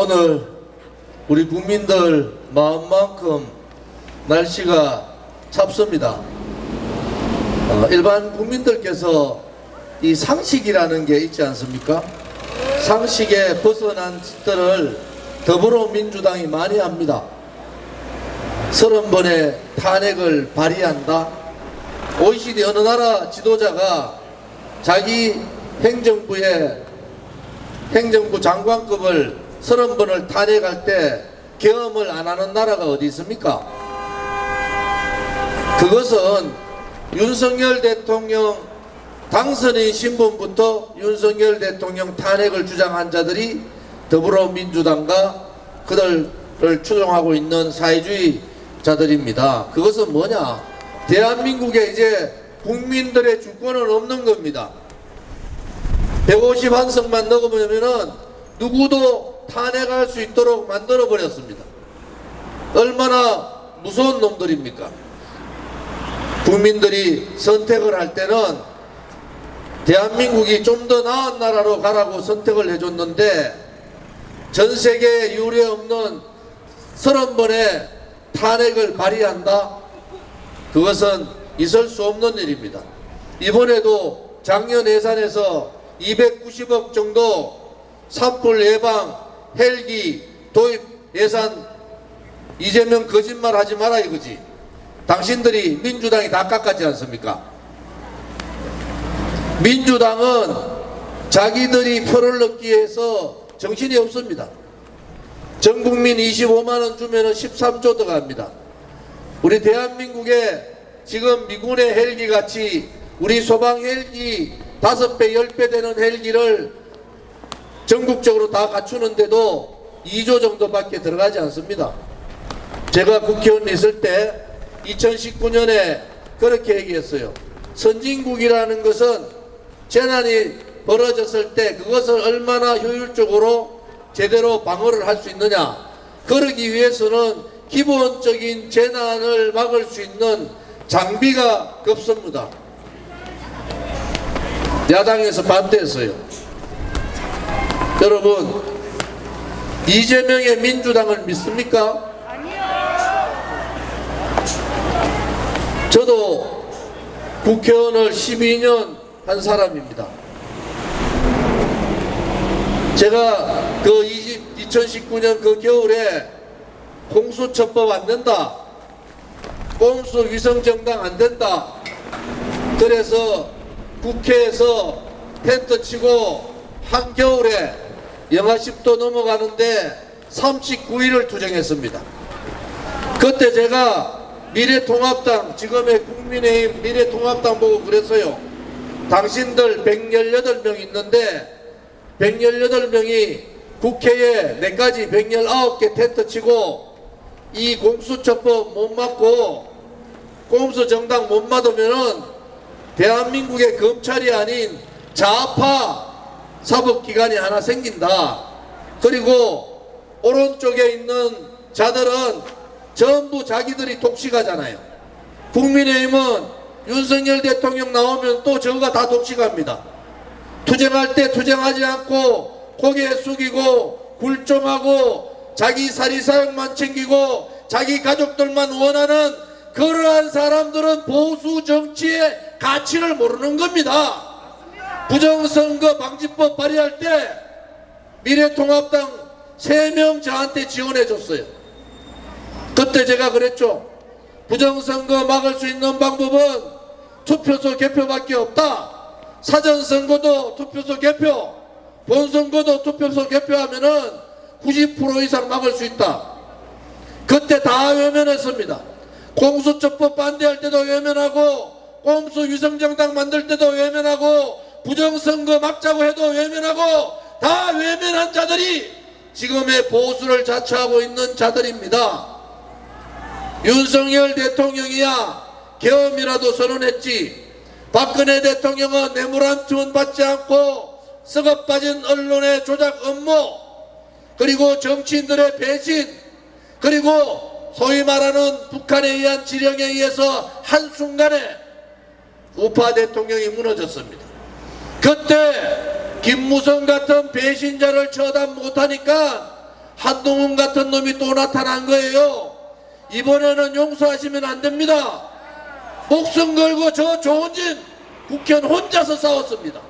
오늘 우리 국민들 마음만큼 날씨가 찹습니다. 일반 국민들께서 이 상식이라는 게 있지 않습니까? 상식에 벗어난 짓들을 더불어민주당이 많이 합니다. 30번의 탄핵을 발의한다. OECD 어느 나라 지도자가 자기 행정부 장관급을 30번을 탄핵할 때 계엄을 안 하는 나라가 어디 있습니까? 그것은 윤석열 대통령 당선인 신분부터 윤석열 대통령 탄핵을 주장한 자들이 더불어민주당과 그들을 추종하고 있는 사회주의자들입니다. 그것은 뭐냐? 대한민국에 이제 국민들의 주권은 없는 겁니다. 151석만 넣으면은 누구도 탄핵할 수 있도록 만들어 버렸습니다. 얼마나 무서운 놈들입니까? 국민들이 선택을 할 때는 대한민국이 좀 더 나은 나라로 가라고 선택을 해줬는데 전 세계에 유례 없는 30번의 탄핵을 발의한다? 그것은 있을 수 없는 일입니다. 이번에도 작년 예산에서 290억 정도 산불 예방 헬기 도입 예산 이재명 거짓말 하지 마라 이거지. 당신들이 민주당이 다 깎았지 않습니까? 민주당은 자기들이 표를 넣기 위해서 정신이 없습니다. 전 국민 25만원 주면은 13조 들어갑니다. 우리 대한민국에 지금 미군의 헬기 같이 우리 소방 헬기 5배 10배 되는 헬기를 전국적으로 다 갖추는데도 2조 정도밖에 들어가지 않습니다. 제가 국회의원 있을 때 2019년에 그렇게 얘기했어요. 선진국이라는 것은 재난이 벌어졌을 때 그것을 얼마나 효율적으로 제대로 방어를 할 수 있느냐. 그러기 위해서는 기본적인 재난을 막을 수 있는 장비가 없습니다. 야당에서 반대했어요. 여러분, 이재명의 민주당을 믿습니까? 저도 국회의원을 12년 한 사람입니다. 제가 그 2019년 그 겨울에 공수처법 안 된다, 꼼수 위성정당 안 된다, 그래서 국회에서 텐트 치고 한겨울에 영하 10도 넘어가는데 39일을 투쟁했습니다. 그때 제가 미래통합당, 지금의 국민의힘 미래통합당 보고 그랬어요. 당신들 118명 있는데 118명이 국회에 내까지 119개 텐트 치고 이 공수처법 못 맞고 꼼수정당 못 맞으면은 대한민국의 검찰이 아닌 좌파 사법기관이 하나 생긴다. 그리고 오른쪽에 있는 자들은 전부 자기들이 독식하잖아요. 국민의힘은 윤석열 대통령 나오면 또 저거가 다 독식합니다. 투쟁할 때 투쟁하지 않고 고개 숙이고 굴종하고 자기 사리사욕만 챙기고 자기 가족들만 원하는 그러한 사람들은 보수 정치의 가치를 모르는 겁니다. 부정선거 방지법 발의할 때 미래통합당 3명 저한테 지원해 줬어요. 그때 제가 그랬죠. 부정선거 막을 수 있는 방법은 투표소 개표밖에 없다. 사전선거도 투표소 개표, 본선거도 투표소 개표하면은 90% 이상 막을 수 있다. 그때 다 외면했습니다. 공수처법 반대할 때도 외면하고, 꼼수 위성정당 만들 때도 외면하고, 부정선거 막자고 해도 외면하고, 다 외면한 자들이 지금의 보수를 자처하고 있는 자들입니다. 윤석열 대통령이야 계엄이라도 선언했지. 박근혜 대통령은 뇌물 한 푼 받지 않고 썩어 빠진 언론의 조작 업무, 그리고 정치인들의 배신, 그리고 소위 말하는 북한에 의한 지령에 의해서 한순간에 우파 대통령이 무너졌습니다. 그때 김무성 같은 배신자를 처단 못하니까 한동훈 같은 놈이 또 나타난 거예요. 이번에는 용서하시면 안 됩니다. 목숨 걸고 저 조은진 국회의원 혼자서 싸웠습니다.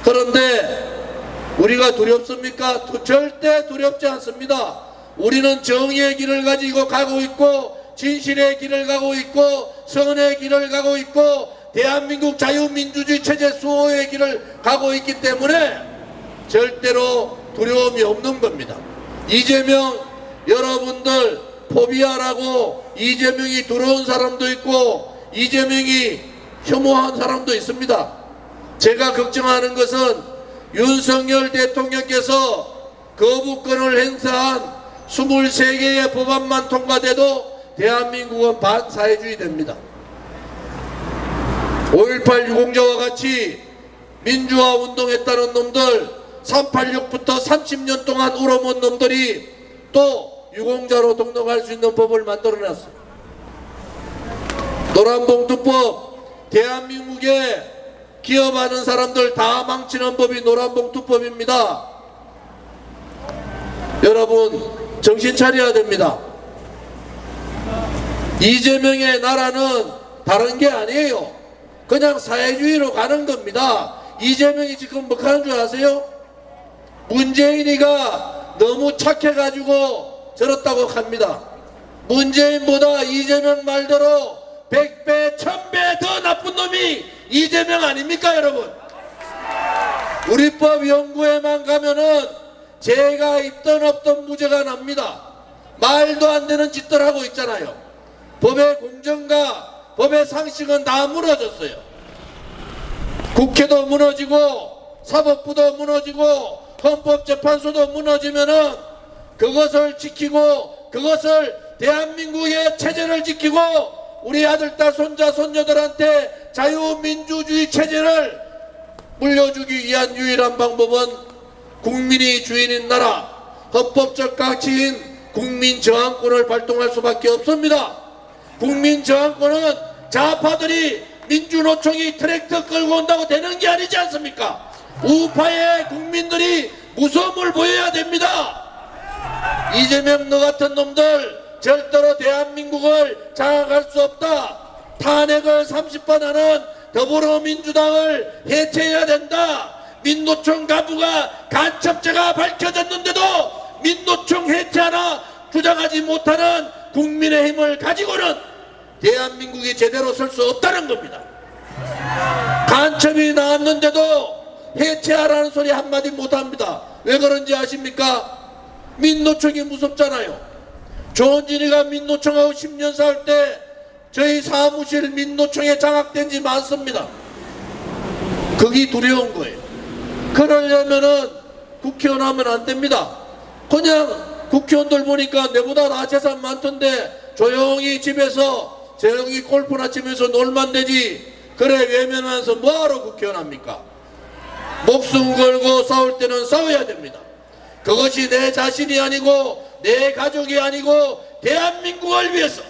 그런데 우리가 두렵습니까? 절대 두렵지 않습니다. 우리는 정의의 길을 가지고 가고 있고, 진실의 길을 가고 있고, 선의 길을 가고 있고, 대한민국 자유민주주의 체제 수호의 길을 가고 있기 때문에 절대로 두려움이 없는 겁니다. 이재명, 여러분들 포비아라고 이재명이 두려운 사람도 있고 이재명이 혐오한 사람도 있습니다. 제가 걱정하는 것은 윤석열 대통령께서 거부권을 행사한 23개의 법안만 통과돼도 대한민국은 반사회주의 됩니다. 5.18 유공자와 같이 민주화 운동했다는 놈들, 386부터 30년 동안 울어본 놈들이 또 유공자로 등록할 수 있는 법을 만들어놨어요. 노란봉투법, 대한민국에 기업하는 사람들 다 망치는 법이 노란봉투법입니다. 여러분 정신 차려야 됩니다. 이재명의 나라는 다른 게 아니에요. 그냥 사회주의로 가는 겁니다. 이재명이 지금 뭐 하는 줄 아세요? 문재인이가 너무 착해가지고 저렇다고 합니다. 문재인보다 이재명 말대로 100배, 1000배 더 나쁜 놈이 이재명 아닙니까, 여러분? 우리법 연구회만 가면은 제가 있던 없던 무죄가 납니다. 말도 안 되는 짓들 하고 있잖아요. 법의 공정과 법의 상식은 다 무너졌어요. 국회도 무너지고 사법부도 무너지고 헌법재판소도 무너지면은 그것을 지키고 그것을 대한민국의 체제를 지키고 우리 아들, 딸, 손자, 손녀들한테 자유민주주의 체제를 물려주기 위한 유일한 방법은 국민이 주인인 나라, 헌법적 가치인 국민저항권을 발동할 수밖에 없습니다. 국민저항권은 좌파들이 민주노총이 트랙터 끌고 온다고 되는 게 아니지 않습니까? 우파의 국민들이 무서움을 보여야 됩니다. 이재명 너 같은 놈들 절대로 대한민국을 장악할 수 없다. 탄핵을 30번 하는 더불어민주당을 해체해야 된다. 민노총 간부가 간첩죄가 밝혀졌는데도 민노총 해체 하나 주장하지 못하는 국민의힘을 가지고는 대한민국이 제대로 설 수 없다는 겁니다. 간첩이 나왔는데도 해체하라는 소리 한마디 못합니다. 왜 그런지 아십니까? 민노총이 무섭잖아요. 조은진이가 민노총하고 10년 싸울 때 저희 사무실 민노총에 장악된 지 많습니다. 그게 두려운 거예요. 그러려면은 국회의원 하면 안 됩니다. 그냥 국회의원들 보니까 내보다 나 재산 많던데 조용히 집에서 조용히 골프나 치면서 놀면 되지. 그래 외면하면서 뭐하러 국회의원 합니까? 목숨 걸고 싸울 때는 싸워야 됩니다. 그것이 내 자신이 아니고 내 가족이 아니고 대한민국을 위해서,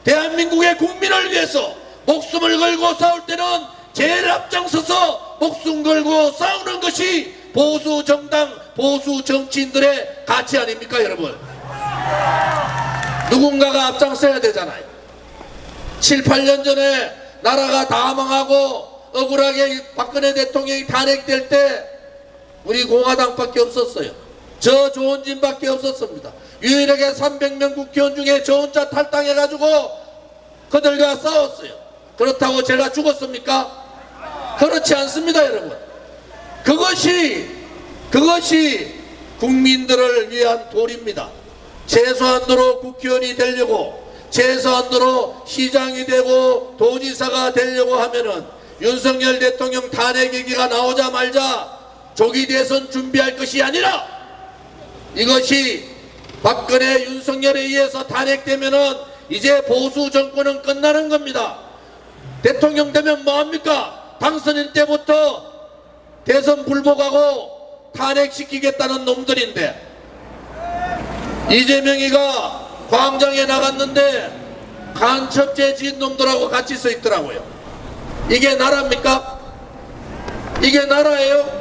대한민국의 국민을 위해서 목숨을 걸고 싸울 때는 제일 앞장서서 목숨 걸고 싸우는 것이 보수 정당, 보수 정치인들의 가치 아닙니까, 여러분? 누군가가 앞장서야 되잖아요. 7, 8년 전에 나라가 다 망하고 억울하게 박근혜 대통령이 탄핵될 때 우리 공화당밖에 없었어요. 저 조은진밖에 없었습니다. 유일하게 300명 국회의원 중에 저 혼자 탈당해가지고 그들과 싸웠어요. 그렇다고 제가 죽었습니까? 그렇지 않습니다, 여러분. 그것이 국민들을 위한 도리입니다. 최소한도로 국회의원이 되려고, 최소한도로 시장이 되고 도지사가 되려고 하면은 윤석열 대통령 탄핵 얘기가 나오자마자 조기 대선 준비할 것이 아니라 이것이 박근혜 윤석열에 의해서 탄핵되면은 이제 보수 정권은 끝나는 겁니다. 대통령 되면 뭐합니까? 당선인 때부터 대선 불복하고 탄핵시키겠다는 놈들인데 이재명이가 광장에 나갔는데 간첩죄 지은 놈들하고 같이 서 있더라고요. 이게 나라입니까? 이게 나라예요?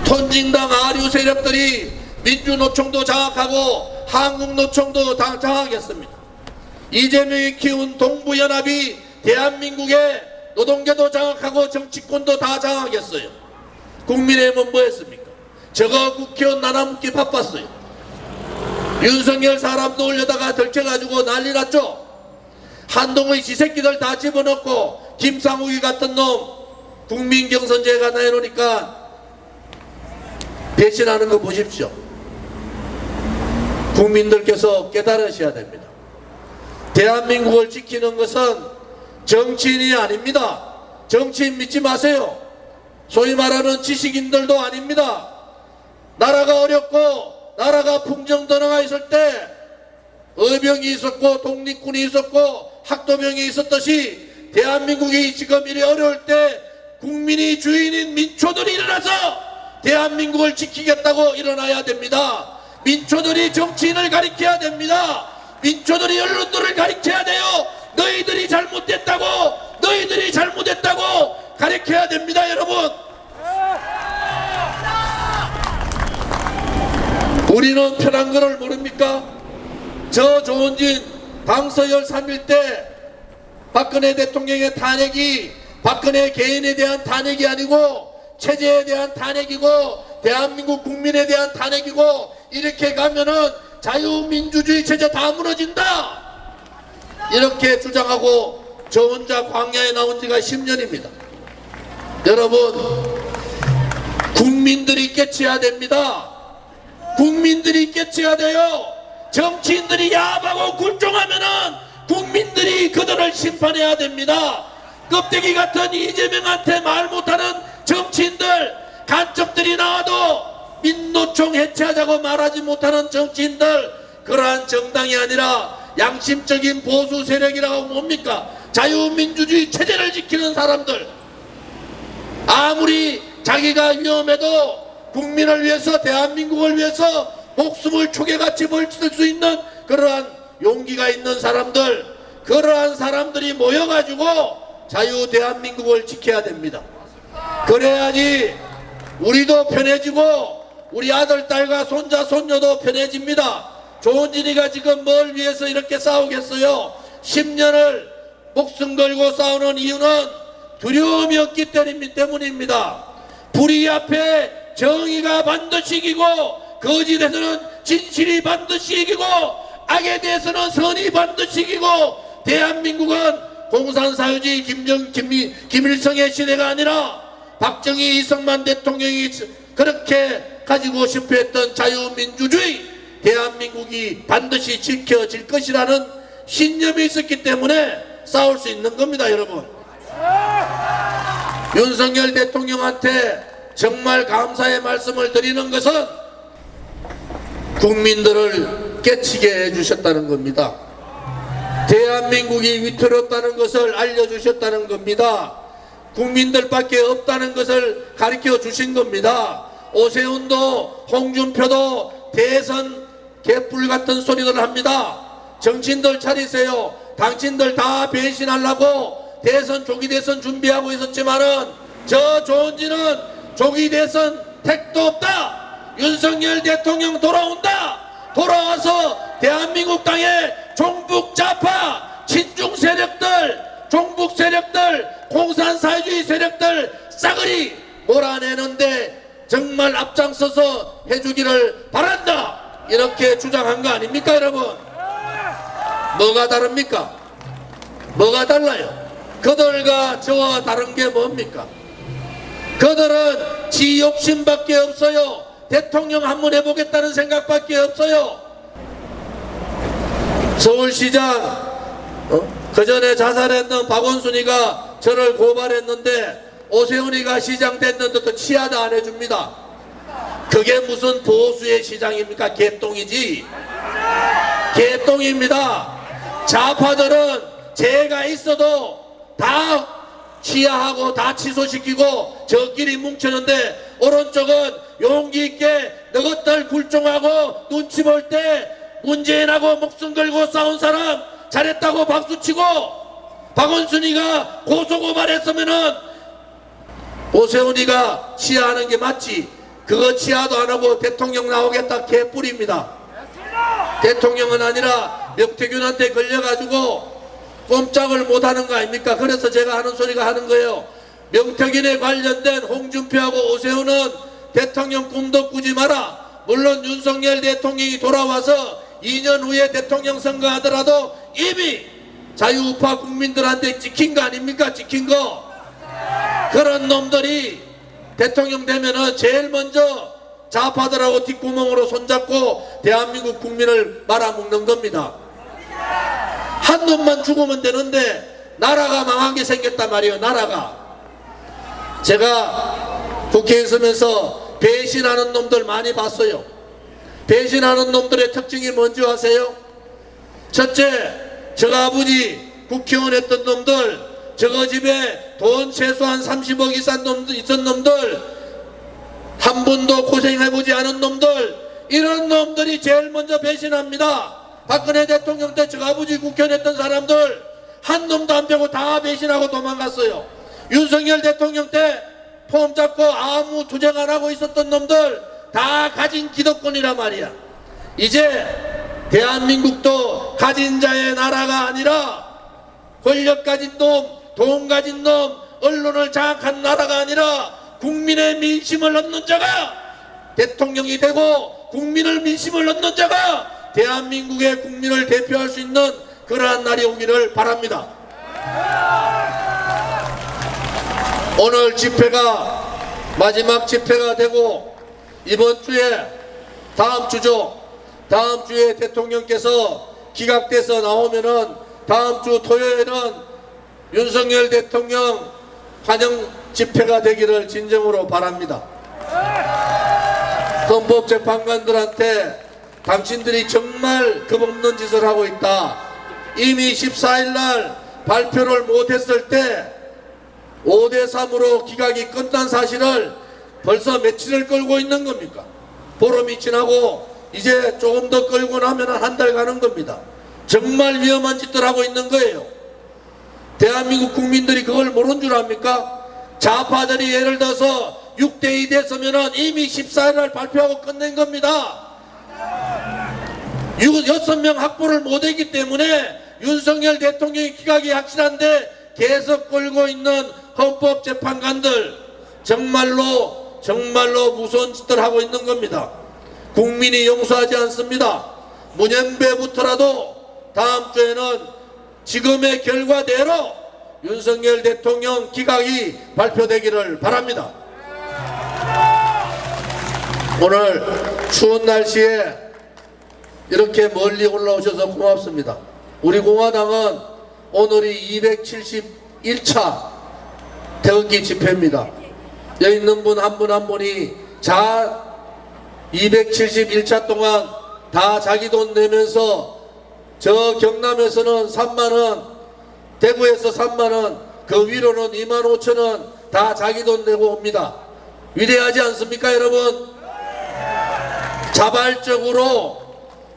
톤진당 아류 세력들이 민주노총도 장악하고 한국노총도 장악했습니다. 이재명이 키운 동부연합이 대한민국의 노동계도 장악하고 정치권도 다 장악했어요. 국민의힘은 뭐 했습니까? 저거 국회의원 나눠먹기 바빴어요. 윤석열 사람도 올려다가 덜쳐가지고 난리 났죠. 한동의 지새끼들 다 집어넣고 김상욱이 같은 놈 국민경선제가 내놓으니까 배신하는 거 보십시오. 국민들께서 깨달으셔야 됩니다. 대한민국을 지키는 것은 정치인이 아닙니다. 정치인 믿지 마세요. 소위 말하는 지식인들도 아닙니다. 나라가 어렵고 나라가 풍정전화가 있을 때 의병이 있었고 독립군이 있었고 학도병이 있었듯이 대한민국이 지금 이리 어려울 때 국민이 주인인 민초들이 일어나서 대한민국을 지키겠다고 일어나야 됩니다. 민초들이 정치인을 가리켜야 됩니다. 민초들이 언론들을 가리켜야 돼요. 너희들이 잘못됐다고 너희들이 잘못했다고 가리켜야 됩니다. 여러분, 우리는 편한 거를 모릅니까? 저 조원진 당서열 3일 때 박근혜 대통령의 탄핵이 박근혜 개인에 대한 탄핵이 아니고 체제에 대한 탄핵이고 대한민국 국민에 대한 탄핵이고 이렇게 가면은 자유민주주의 체제 다 무너진다 이렇게 주장하고 저 혼자 광야에 나온 지가 10년입니다. 여러분, 국민들이 깨쳐야 됩니다. 국민들이 깨쳐야 돼요. 정치인들이 야합하고 굴종하면은 국민들이 그들을 심판해야 됩니다. 껍데기 같은 이재명한테 말 못하는 정치인들, 간첩들이 나와도 민노총 해체하자고 말하지 못하는 정치인들, 그러한 정당이 아니라 양심적인 보수 세력이라고 뭡니까? 자유민주주의 체제를 지키는 사람들, 아무리 자기가 위험해도 국민을 위해서 대한민국을 위해서 목숨을 초계같이 벌칠 수 있는 그러한 용기가 있는 사람들, 그러한 사람들이 모여가지고 자유 대한민국을 지켜야 됩니다. 그래야지 우리도 편해지고 우리 아들, 딸과 손자, 손녀도 편해집니다. 조원진이가 지금 뭘 위해서 이렇게 싸우겠어요? 10년을 목숨 걸고 싸우는 이유는 두려움이 없기 때문입니다. 불의 앞에 정의가 반드시 이기고 거짓에서는 진실이 반드시 이기고 악에 대해서는 선이 반드시 이기고 대한민국은 공산사회주의 김일성의 시대가 아니라 박정희, 이승만 대통령이 그렇게 가지고 싶어 했던 자유민주주의 대한민국이 반드시 지켜질 것이라는 신념이 있었기 때문에 싸울 수 있는 겁니다. 여러분, 윤석열 대통령한테 정말 감사의 말씀을 드리는 것은 국민들을 깨치게 해주셨다는 겁니다. 대한민국이 위태롭다는 것을 알려주셨다는 겁니다. 국민들밖에 없다는 것을 가르쳐 주신 겁니다. 오세훈도 홍준표도 대선 개뿔 같은 소리를 합니다. 정치인들 차리세요. 당신들 다 배신하려고 대선 조기 대선 준비하고 있었지만은 저 조원진은 조기 대선 택도 없다. 윤석열 대통령 돌아온다. 돌아와서 대한민국 땅에 종북 좌파 친중 세력들, 종북 세력들, 공산사회주의 세력들 싸그리 몰아내는데 정말 앞장서서 해주기를 바란다. 이렇게 주장한 거 아닙니까, 여러분? 뭐가 다릅니까? 뭐가 달라요? 그들과 저와 다른 게 뭡니까? 그들은 지 욕심밖에 없어요. 대통령 한번 해보겠다는 생각밖에 없어요. 서울시장 그 전에 자살했던 박원순이가 저를 고발했는데 오세훈이가 시장 됐는데도 치아도 안 해줍니다. 그게 무슨 보수의 시장입니까? 개똥이지. 개똥입니다. 좌파들은 죄가 있어도 다 취하하고 다 취소시키고 저끼리 뭉쳤는데 오른쪽은 용기 있게 너것들 굴종하고 눈치 볼 때 문재인하고 목숨 걸고 싸운 사람 잘했다고 박수치고 박원순이가 고소고발했으면은 오세훈이가 취하하는 게 맞지. 그거 취하도 안 하고 대통령 나오겠다 개뿔입니다. 대통령은 아니라 명태균한테 걸려가지고 꼼짝을 못하는 거 아닙니까? 그래서 제가 하는 소리가 하는 거예요. 명태균에 관련된 홍준표하고 오세훈은 대통령 꿈도 꾸지 마라. 물론 윤석열 대통령이 돌아와서 2년 후에 대통령 선거하더라도 이미 자유우파 국민들한테 찍힌 거 아닙니까? 찍힌 거. 그런 놈들이 대통령 되면은 제일 먼저 좌파들하고 뒷구멍으로 손잡고 대한민국 국민을 말아먹는 겁니다. 한 놈만 죽으면 되는데 나라가 망하게 생겼단 말이에요. 나라가. 제가 국회에 있으면서 배신하는 놈들 많이 봤어요. 배신하는 놈들의 특징이 뭔지 아세요? 첫째, 저 아버지 국회의원 했던 놈들, 저거 집에 돈 최소한 30억 이상 있던 놈들, 한 번도 고생해보지 않은 놈들, 이런 놈들이 제일 먼저 배신합니다. 박근혜 대통령 때 저 아버지 국회의원 했던 사람들 한 놈도 안 빼고 다 배신하고 도망갔어요. 윤석열 대통령 때 폼 잡고 아무 투쟁 안 하고 있었던 놈들 다 가진 기득권이란 말이야. 이제 대한민국도 가진 자의 나라가 아니라 권력 가진 놈, 돈 가진 놈, 언론을 장악한 나라가 아니라 국민의 민심을 얻는 자가 대통령이 되고 국민을 민심을 얻는 자가 대한민국의 국민을 대표할 수 있는 그러한 날이 오기를 바랍니다. 오늘 집회가 마지막 집회가 되고 이번 주에 다음 주에 대통령께서 기각돼서 나오면은 다음 주 토요일은 윤석열 대통령 환영 집회가 되기를 진정으로 바랍니다. 헌법재판관들한테 당신들이 정말 겁없는 짓을 하고 있다. 이미 14일날 발표를 못했을 때 5대3으로 기각이 끝난 사실을 벌써 며칠을 끌고 있는 겁니까? 보름이 지나고 이제 조금 더 끌고 나면 한 달 가는 겁니다. 정말 위험한 짓들 하고 있는 거예요. 대한민국 국민들이 그걸 모르는 줄 압니까? 좌파들이 예를 들어서 6대2 됐으면 이미 14일날 발표하고 끝낸 겁니다. 6명 확보를 못했기 때문에 윤석열 대통령의 기각이 확실한데 계속 끌고 있는 헌법재판관들 정말로 무서운 짓들 하고 있는 겁니다. 국민이 용서하지 않습니다. 문현배부터라도 다음 주에는 지금의 결과대로 윤석열 대통령 기각이 발표되기를 바랍니다. 오늘 추운 날씨에 이렇게 멀리 올라오셔서 고맙습니다. 우리 공화당은 오늘이 271차 태극기 집회입니다. 여기 있는 분 한 분 한 분이 271차 동안 다 자기 돈 내면서 저 경남에서는 3만원, 대구에서 3만원, 그 위로는 25,000원 다 자기 돈 내고 옵니다. 위대하지 않습니까 여러분? 자발적으로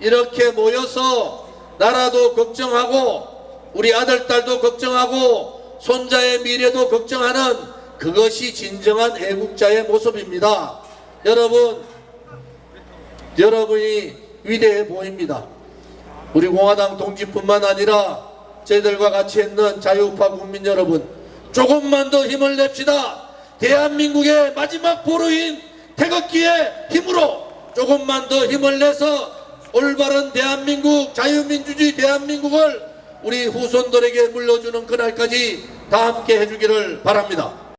이렇게 모여서 나라도 걱정하고 우리 아들, 딸도 걱정하고 손자의 미래도 걱정하는 그것이 진정한 애국자의 모습입니다. 여러분이 위대해 보입니다. 우리 공화당 동지뿐만 아니라 저희들과 같이 있는 자유우파 국민 여러분, 조금만 더 힘을 냅시다. 대한민국의 마지막 보루인 태극기의 힘으로 조금만 더 힘을 내서 올바른 대한민국, 자유민주주의 대한민국을 우리 후손들에게 물려주는 그날까지 다 함께 해주기를 바랍니다.